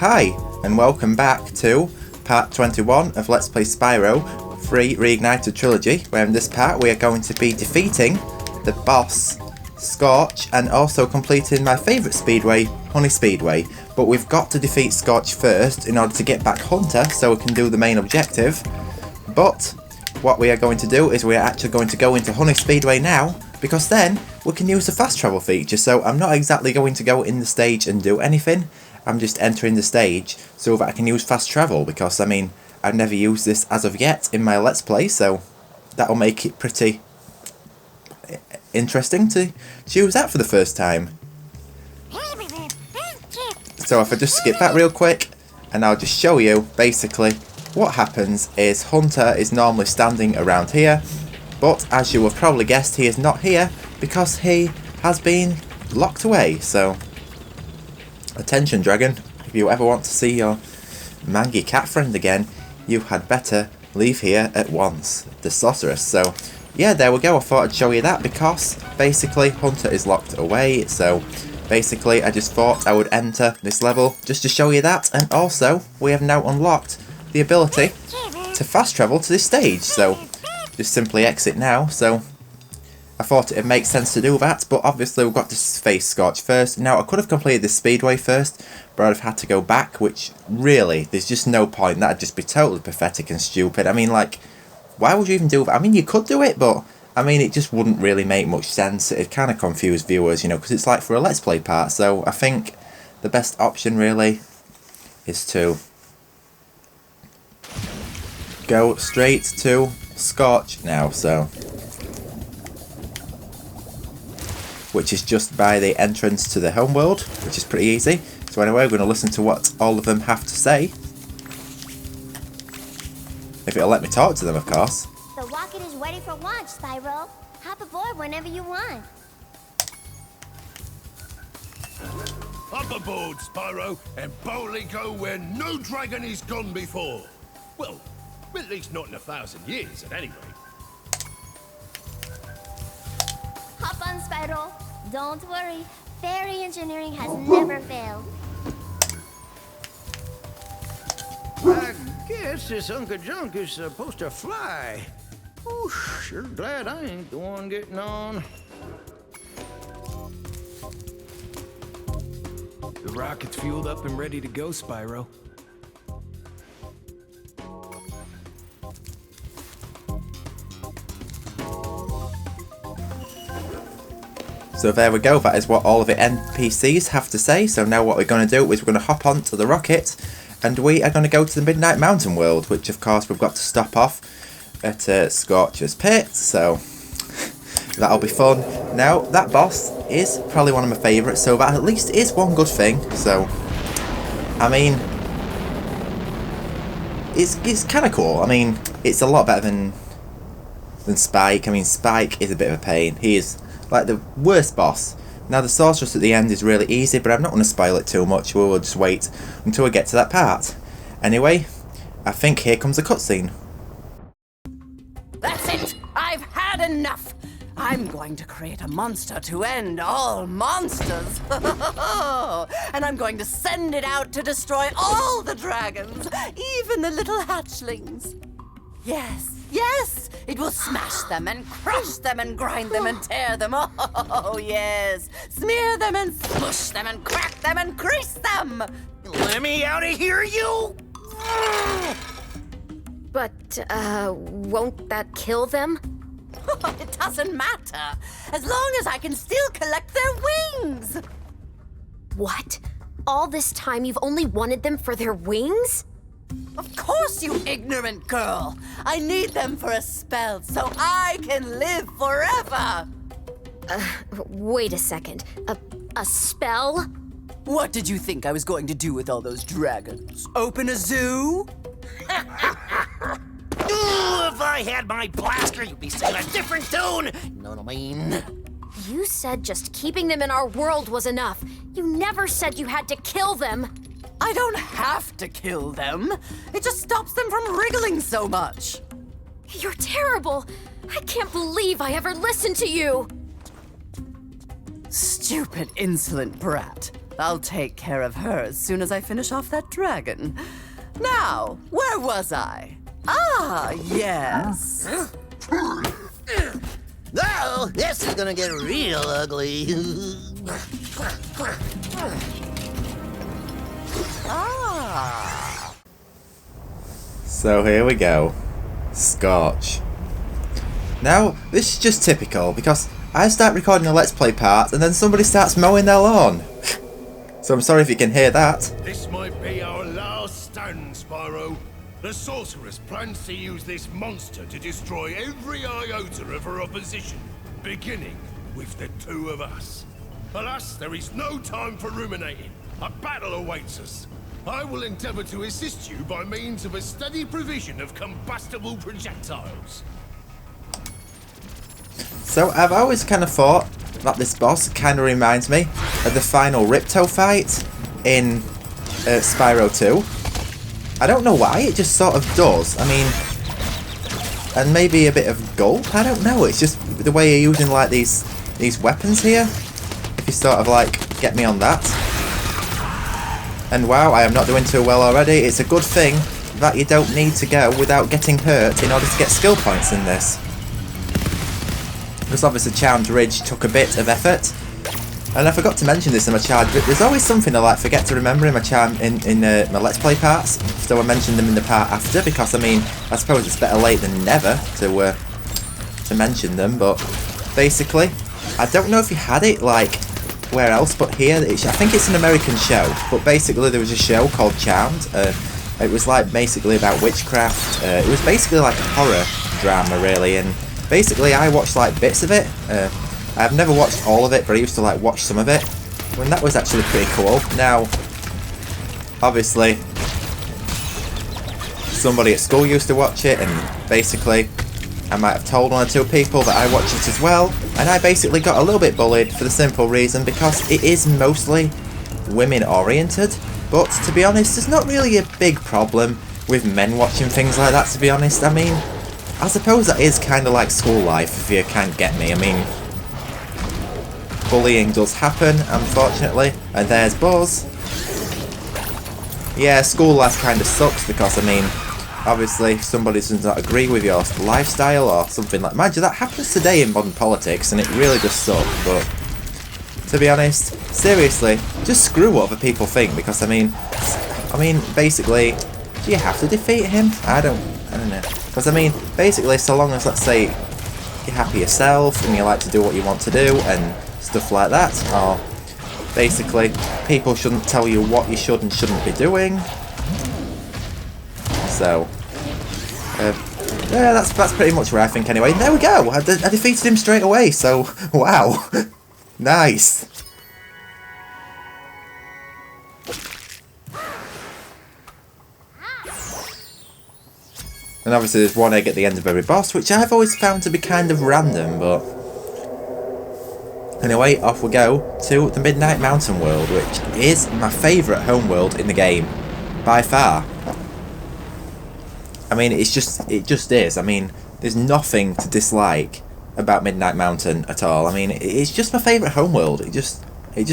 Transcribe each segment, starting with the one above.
Hi, and welcome back to part 21 of Let's Play Spyro 3 Reignited Trilogy, where in this part we are going to be defeating the boss, Scorch, and also completing my favourite speedway, Honey Speedway. But we've got to defeat Scorch first in order to get back Hunter so we can do the main objective. But what we are going to do is we are actually going to go into Honey Speedway now, because then we can use the fast travel feature. So I'm not exactly going to go in the stage and do anything. I'm just entering the stage so that I can use fast travel, because I mean, I've never used this as of yet in my Let's Play, so that'll make it pretty interesting to use that for the first time. So if I just skip that real quick, and I'll just show you, basically, what happens is Hunter is normally standing around here, but as you have probably guessed, he is not here because he has been locked away. So attention, dragon, if you ever want to see your mangy cat friend again, you had better leave here at once. The sorceress. So yeah, there we go. I thought I'd show you that because basically Hunter is locked away. So basically I just thought I would enter this level just to show you that, and also we have now unlocked the ability to fast travel to this stage. So just simply exit now. So I thought it makes sense to do that, but obviously we've got to face Scorch first. Now I could have completed this Speedway first, but I'd have had to go back, which really, there's just no point. That'd just be totally pathetic and stupid. I mean, like, why would you even do that? I mean, you could do it, but I mean, it just wouldn't really make much sense. It'd kind of confuse viewers, you know, because it's like for a Let's Play part. So I think the best option really is to go straight to Scorch now, so which is just by the entrance to the homeworld, which is pretty easy. So anyway, we're going to listen to what all of them have to say. If it'll let me talk to them, of course. The rocket is ready for launch, Spyro. Hop aboard whenever you want. Up aboard, Spyro, and boldly go where no dragon has gone before. Well, at least not in 1,000 years, at any rate. Hop on, Spyro. Don't worry. Fairy engineering has never failed. I guess this Uncle Junk is supposed to fly. Oh, sure glad I ain't the one getting on. The rocket's fueled up and ready to go, Spyro. So there we go, that is what all of the NPCs have to say. So now what we're going to do is we're going to hop onto the rocket and we are going to go to the Midnight Mountain world, which of course we've got to stop off at Scorch's pit, so that'll be fun. Now that boss is probably one of my favourites, so that at least is one good thing. So I mean, it's kind of cool. I mean, it's a lot better than Spike. I mean, Spike is a bit of a pain. He is like the worst boss. Now the sorceress at the end is really easy, but I'm not going to spoil it too much. We'll just wait until we get to that part. Anyway, I think here comes a cutscene. That's it! I've had enough! I'm going to create a monster to end all monsters! And I'm going to send it out to destroy all the dragons, even the little hatchlings. Yes, yes! It will smash them and crush them and grind them and tear them. Oh, yes! Smear them and smush them and crack them and grease them! Let me out of here, you! But, won't that kill them? It doesn't matter, as long as I can still collect their wings! What? All this time you've only wanted them for their wings? Of course, you ignorant girl! I need them for a spell so I can live forever! Wait a second. A spell? What did you think I was going to do with all those dragons? Open a zoo? Ooh, if I had my blaster, you'd be singing a different tune! You know what I mean? You said just keeping them in our world was enough. You never said you had to kill them. I don't have to kill them. It just stops them from wriggling so much. You're terrible. I can't believe I ever listened to you. Stupid, insolent brat. I'll take care of her as soon as I finish off that dragon. Now, where was I? Ah, yes. Oh, this is gonna get real ugly. Ah. So here we go. Scorch. Now, this is just typical, because I start recording a Let's Play part, and then somebody starts mowing their lawn. So I'm sorry if you can hear that. This might be our last stand, Spyro. The sorceress plans to use this monster to destroy every iota of her opposition, beginning with the two of us. Alas, there is no time for ruminating. A battle awaits us. I will endeavor to assist you by means of a steady provision of combustible projectiles. So I've always kind of thought that this boss kind of reminds me of the final Ripto fight in Spyro 2. I don't know why, it just sort of does. I mean, and maybe a bit of gulp, I don't know. It's just the way you're using like these weapons here. If you sort of like get me on that. And wow, I am not doing too well already. It's a good thing that you don't need to go without getting hurt in order to get skill points in this. Because obviously Charmed Ridge took a bit of effort. And I forgot to mention this in my Charmed Ridge. There's always something I like forget to remember in my my Let's Play parts. So I mentioned them in the part after, because I mean, I suppose it's better late than never to mention them. But basically, I don't know if you had it like where else, but here, I think it's an American show. But basically there was a show called Charmed. It was like basically about witchcraft. It was basically like a horror drama really, and basically I watched like bits of it. I've never watched all of it, but I used to like watch some of it. And that was actually pretty cool. Now, obviously, somebody at school used to watch it, and basically I might have told one or two people that I watch it as well, and I basically got a little bit bullied for the simple reason because it is mostly women oriented, but to be honest, there's not really a big problem with men watching things like that, to be honest. I mean, I suppose that is kind of like school life, if you can't get me. I mean, bullying does happen, unfortunately, and there's Buzz. Yeah, school life kind of sucks because, I mean, obviously, if somebody does not agree with your lifestyle or something like... Mind you, that happens today in modern politics, and it really does suck, but... To be honest, seriously, just screw what other people think, because, I mean, basically, do you have to defeat him? I don't know. Because, I mean, basically, so long as, let's say, you're happy yourself, and you like to do what you want to do, and stuff like that, or... Basically, people shouldn't tell you what you should and shouldn't be doing. So, yeah, that's pretty much where I think anyway. There we go! I defeated him straight away, so, wow. Nice. And obviously there's one egg at the end of every boss, which I've always found to be kind of random, but... Anyway, off we go to the Midnight Mountain world, which is my favourite homeworld in the game, by far. I mean, it just is. I mean, there's nothing to dislike about Midnight Mountain at all. I mean, it's just my favourite homeworld. It just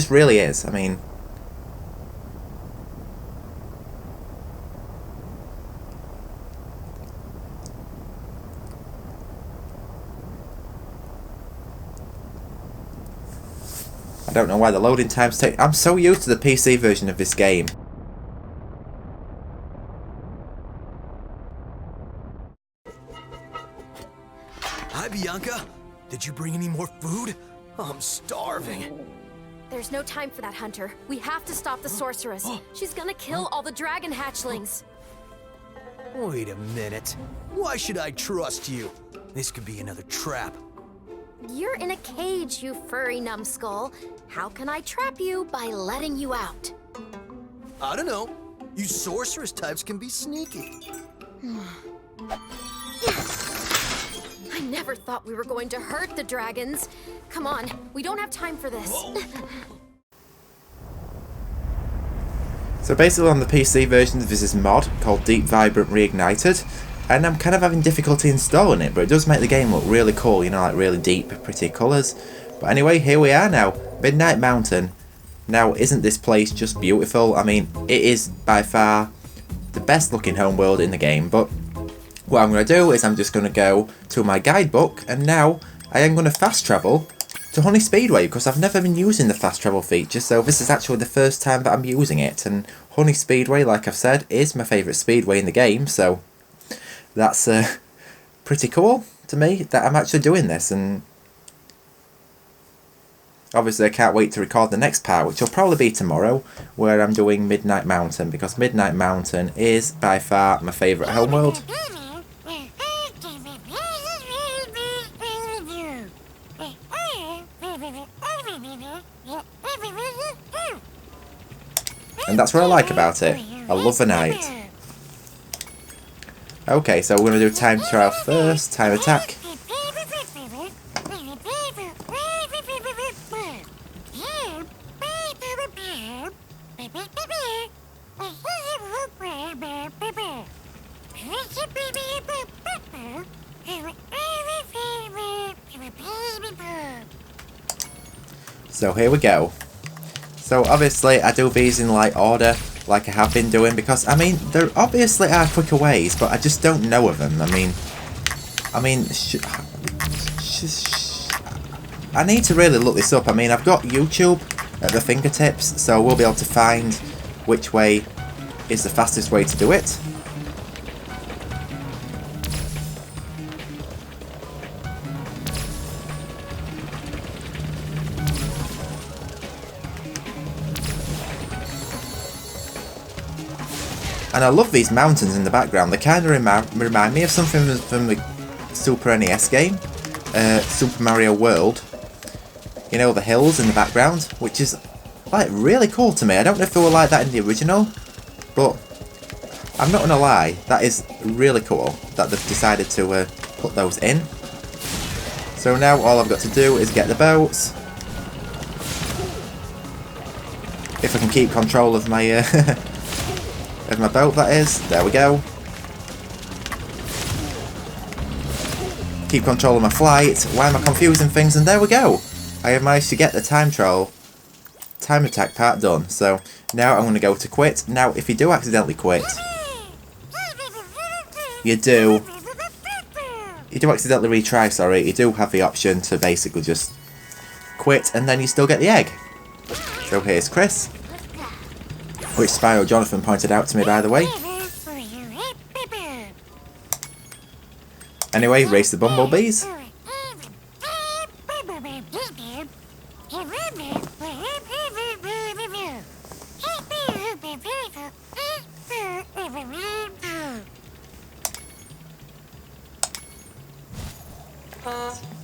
really is. I mean, I don't know why the loading times take... I'm so used to the PC version of this game. Hi, Bianca. Did you bring any more food? I'm starving. There's no time for that, Hunter. We have to stop the sorceress. She's gonna kill all the dragon hatchlings. Wait a minute. Why should I trust you? This could be another trap. You're in a cage, you furry numbskull. How can I trap you by letting you out? I don't know. You sorceress types can be sneaky. I never thought we were going to hurt the dragons. Come on, we don't have time for this. So basically on the PC version there's this mod called Deep Vibrant Reignited, and I'm kind of having difficulty installing it, but it does make the game look really cool, you know, like really deep, pretty colours. But anyway, here we are now, Midnight Mountain. Now, isn't this place just beautiful? I mean, it is by far the best looking homeworld in the game, but what I'm going to do is I'm just going to go to my guidebook, and now I am going to fast travel to Honey Speedway, because I've never been using the fast travel feature, so this is actually the first time that I'm using it, and Honey Speedway, like I've said, is my favourite speedway in the game, so that's pretty cool to me that I'm actually doing this, and obviously I can't wait to record the next part, which will probably be tomorrow, where I'm doing Midnight Mountain, because Midnight Mountain is by far my favourite homeworld. And that's what I like about it. I love the night. Okay, so we're going to do time trial first, time attack. So here we go. So obviously I do these in like order, like I have been doing, because I mean there obviously are quicker ways, but I just don't know of them. I mean, I need to really look this up. I mean, I've got YouTube at the fingertips, so we'll be able to find which way is the fastest way to do it. And I love these mountains in the background. They kind of remind me of something from the Super NES game, Super Mario World. You know, the hills in the background, which is like really cool to me. I don't know if they were like that in the original, but I'm not gonna lie, that is really cool that they've decided to put those in. So now all I've got to do is get the boats. If I can keep control of my of my boat, that is. There we go. Keep control of my flight. Why am I confusing things? And there we go. I have managed to get the time attack part done. So now I'm going to go to quit. Now, if you do accidentally quit, you do accidentally retry, sorry, you do have the option to basically just quit, and then you still get the egg. So here's Chris, which Spyro Jonathan pointed out to me, by the way. Anyway, race the bumblebees.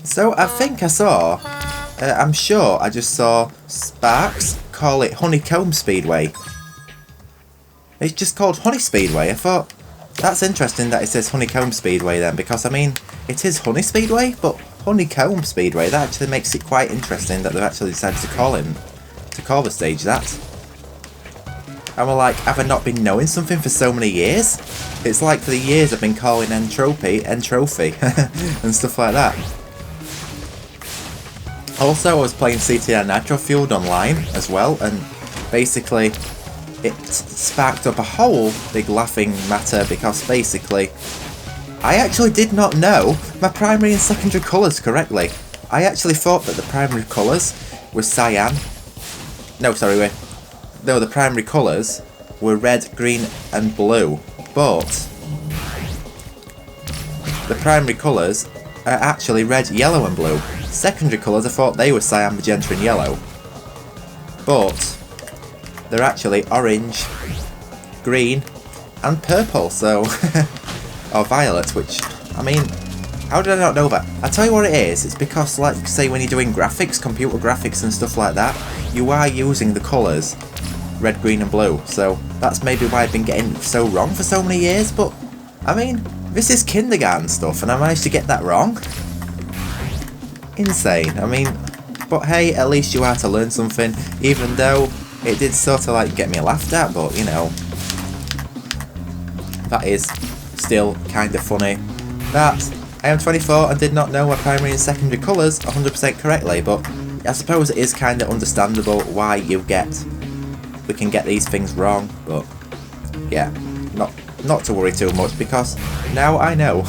So I think I saw, I'm sure I just saw Sparks call it Honeycomb Speedway. It's just called Honey Speedway. I thought, that's interesting that it says Honeycomb Speedway then, because I mean, it is Honey Speedway, but Honeycomb Speedway, that actually makes it quite interesting that they've actually decided to call the stage that. And we're like, have I not been knowing something for so many years? It's like for the years I've been calling Entropy, and stuff like that. Also, I was playing CTR Nitro Fueled online as well, and basically it sparked up a whole big laughing matter, because basically I actually did not know my primary and secondary colours correctly. I actually thought that the primary colours were cyan. No, sorry, the primary colours were red, green and blue, but the primary colours are actually red, yellow and blue. Secondary colours, I thought they were cyan, magenta and yellow, but they're actually orange, green and purple, so or violet, which, I mean, how did I not know that? I'll tell you what it is, it's because, like, say when you're doing graphics, computer graphics and stuff like that, you are using the colours red, green and blue, so that's maybe why I've been getting so wrong for so many years, but, I mean, this is kindergarten stuff and I managed to get that wrong. Insane. I mean, but hey, at least you are to learn something, even though it did sort of like get me laughed at, but you know, that is still kind of funny that I am 24 and did not know my primary and secondary colours 100% correctly, but I suppose it is kind of understandable why we can get these things wrong, but yeah, not to worry too much, because now I know.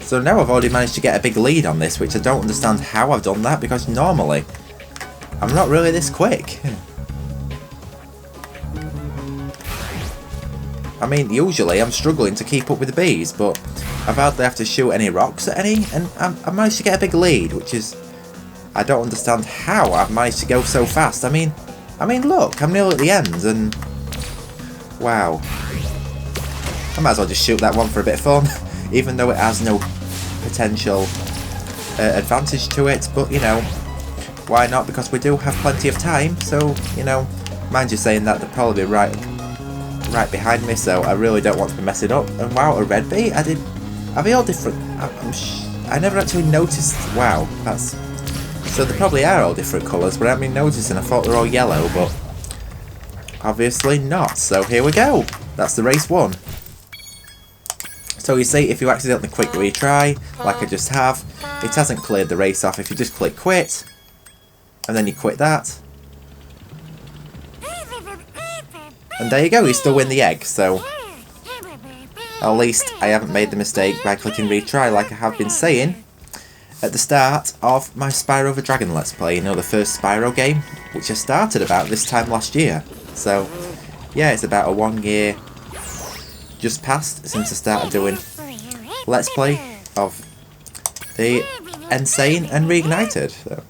So now I've already managed to get a big lead on this, which I don't understand how I've done that, because normally I'm not really this quick. I mean, usually I'm struggling to keep up with the bees, but I've hardly have to shoot any rocks at any, and I managed to get a big lead, which is... I don't understand how I've managed to go so fast. I mean, look, I'm nearly at the end, and... Wow. I might as well just shoot that one for a bit of fun, even though it has no potential advantage to it, but, you know, why not? Because we do have plenty of time, so, you know, mind you saying that, they're probably right behind me, so I really don't want to be messing up. And wow, a red bee? Are they all different? I never actually noticed. Wow, that's... So they probably are all different colours, but I haven't been noticing. I thought they were all yellow, but obviously not. So here we go. That's the race one. So you see, if you accidentally quick retry, like I just have, it hasn't cleared the race off. If you just click quit, and then you quit that, and there you go, you still win the egg. So at least I haven't made the mistake by clicking retry, like I have been saying at the start of my Spyro the Dragon Let's Play, you know, the first Spyro game, which I started about this time last year. So yeah, it's about a 1 year just passed since I started doing Let's Play of the Insane and Reignited. So.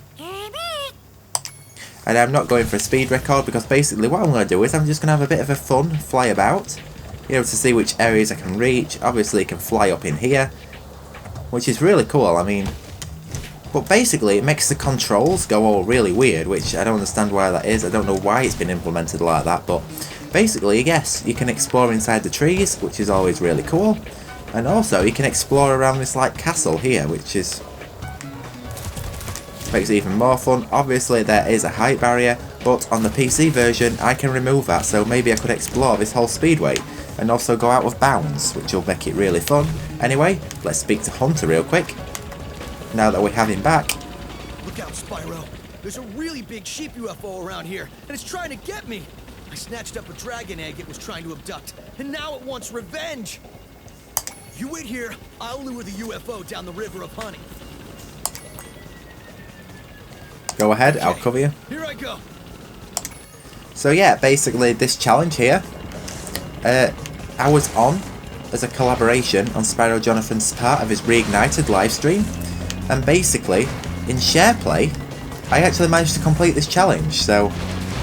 And I'm not going for a speed record, because basically what I'm going to do is I'm just going to have a bit of a fun fly about, you know, to see which areas I can reach. Obviously you can fly up in here, which is really cool. I mean, but basically it makes the controls go all really weird, which I don't understand why that is. I don't know why it's been implemented like that, but basically, yes, you can explore inside the trees, which is always really cool, and also you can explore around this like castle here, which is makes it even more fun. Obviously there is a height barrier, but on the PC version I can remove that, so maybe I could explore this whole speedway and also go out of bounds, which will make it really fun. Anyway, let's speak to Hunter real quick, now that we have him back. Look out, Spyro. There's a really big sheep UFO around here, and it's trying to get me. I snatched up a dragon egg it was trying to abduct, and now it wants revenge. You wait here, I'll lure the UFO down the river of honey. Go ahead, I'll cover you. Here I go. So yeah, basically this challenge here, I was on as a collaboration on Spyro Jonathan's part of his Reignited livestream, and basically in SharePlay I actually managed to complete this challenge. So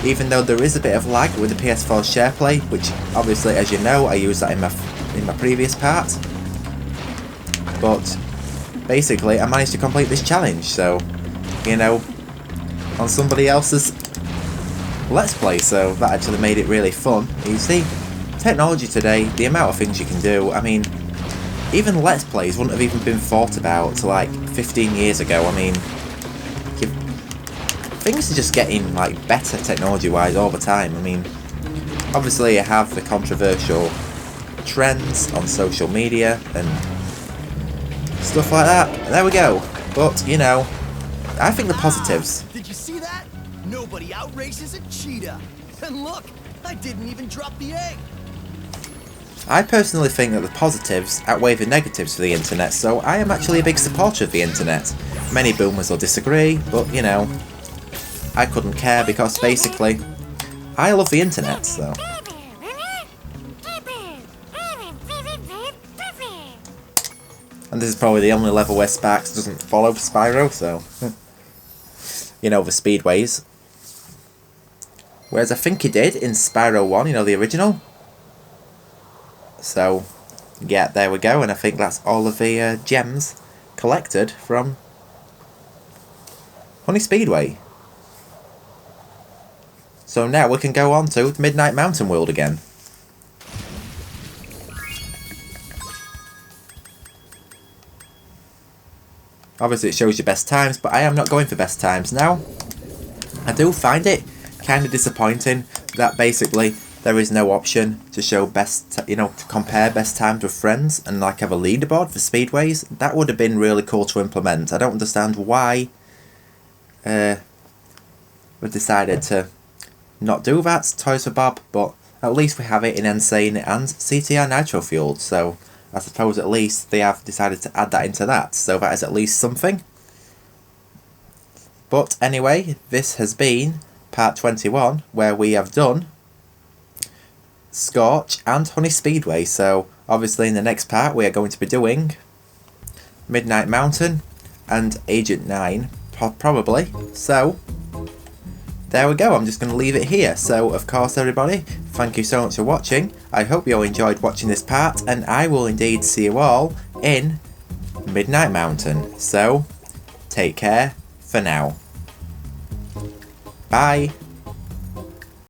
even though there is a bit of lag with the PS4 SharePlay, which obviously, as you know, I used that in my previous part, but basically I managed to complete this challenge, so, you know, on somebody else's Let's Play, so that actually made it really fun. You see, technology today, the amount of things you can do, I mean, even Let's Plays wouldn't have even been thought about like 15 years ago. I mean, things are just getting like better technology-wise all the time. I mean, obviously you have the controversial trends on social media and stuff like that. There we go. But, you know, I think the positives... Did you see that? Nobody outraces a cheetah. And look, I didn't even drop the egg. I personally think that the positives outweigh the negatives for the internet, so I am actually a big supporter of the internet. Many boomers will disagree, but, you know, I couldn't care, because basically I love the internet, so... And this is probably the only level where Sparks doesn't follow Spyro, so... you know, the speedways. Whereas I think he did in Spyro 1, you know, the original. So, yeah, there we go, and I think that's all of the gems collected from Honey Speedway. So now we can go on to Midnight Mountain World again. Obviously it shows you best times, but I am not going for best times now. I do find it kind of disappointing that basically there is no option to show to compare best times with friends and like have a leaderboard for speedways. That would have been really cool to implement. I don't understand why we decided to not do that, Toys for Bob, but at least we have it in Insane and CTR Nitro Fueled, so I suppose at least they have decided to add that into that, so that is at least something. But anyway, this has been part 21, where we have done Scorch and Honey Speedway, so obviously in the next part we are going to be doing Midnight Mountain and Agent 9, probably, so there we go. I'm just going to leave it here. So of course everybody, thank you so much for watching. I hope you all enjoyed watching this part, and I will indeed see you all in Midnight Mountain. So take care for now. Bye.